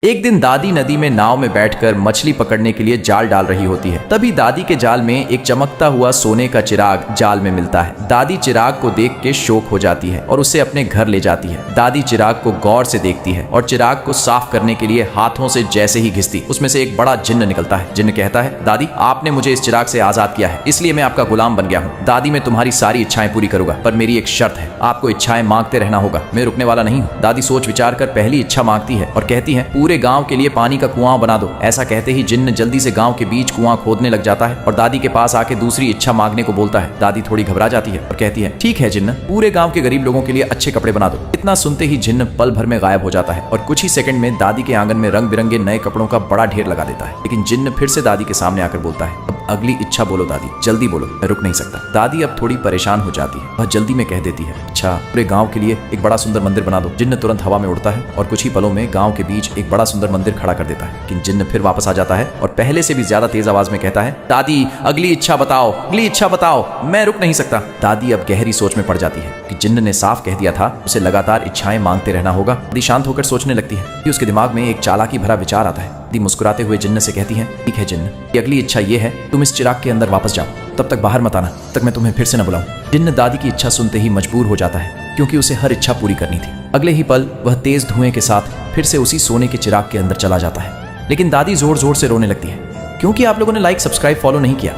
एक दिन दादी नदी में नाव में बैठकर मछली पकड़ने के लिए जाल डाल रही होती है। तभी दादी के जाल में एक चमकता हुआ सोने का चिराग जाल में मिलता है। दादी चिराग को देख के शौक हो जाती है और उसे अपने घर ले जाती है। दादी चिराग को गौर से देखती है और चिराग को साफ करने के लिए हाथों से जैसे ही घिसती, उसमें से एक बड़ा जिन्न निकलता है। जिन्न कहता है, दादी आपने मुझे इस चिराग से आजाद किया है, इसलिए मैं आपका गुलाम बन गया हूँ। दादी मैं तुम्हारी सारी इच्छाएं पूरी करूंगा, पर मेरी एक शर्त है, आपको इच्छाएं मांगते रहना होगा, मैं रुकने वाला नहीं हूँ। दादी सोच विचार कर पहली इच्छा मांगती है और कहती है, पूरे गाँव के लिए पानी का कुआं बना दो। ऐसा कहते ही जिन्न जल्दी से गांव के बीच कुआं खोदने लग जाता है और दादी के पास आके दूसरी इच्छा मांगने को बोलता है। दादी थोड़ी घबरा जाती है और कहती है, ठीक है जिन्न, पूरे गांव के गरीब लोगों के लिए अच्छे कपड़े बना दो। इतना सुनते ही जिन्न पल भर में गायब हो जाता है और कुछ ही सेकंड में दादी के आंगन में रंग बिरंगे नए कपड़ों का बड़ा ढेर लगा देता है। लेकिन जिन्न फिर से दादी के सामने आकर बोलता है, अब अगली इच्छा बोलो दादी, जल्दी बोलो, मैं रुक नहीं सकता। दादी अब थोड़ी परेशान हो जाती है, वह जल्दी में कह देती है, अच्छा पूरे गांव के लिए एक बड़ा सुंदर मंदिर बना दो। जिन्न तुरंत हवा में उड़ता है और कुछ ही पलों में गांव के बीच एक बड़ा सुंदर मंदिर खड़ा कर देता है। लेकिन जिन्न फिर वापस आ जाता है और पहले से भी ज्यादा तेज आवाज में कहता है, दादी अगली इच्छा बताओ, अगली इच्छा बताओ, मैं रुक नहीं सकता। दादी अब गहरी सोच में पड़ जाती है कि जिन्न ने साफ कह दिया था उसे लगातार इच्छाएं मांगते रहना होगा। दादी शांत होकर सोचने लगती है कि उसके दिमाग में एक चालाकी भरा विचार आता है। दादी मुस्कुराते हुए जिन्न से कहती है, ठीक है जिन्न, ये अगली इच्छा ये है, तुम इस चिराग के अंदर वापस जाओ, तब तक बाहर मत आना, तब तक मैं तुम्हें फिर से न बुलाऊं। जिन्न दादी की इच्छा सुनते ही मजबूर हो जाता है क्योंकि उसे हर इच्छा पूरी करनी थी। अगले ही पल वह तेज धुएं के साथ फिर से उसी सोने के चिराग के अंदर चला जाता है। लेकिन दादी जोर जोर से रोने लगती है, क्योंकि आप लोगों ने लाइक, सब्सक्राइब, फॉलो नहीं किया।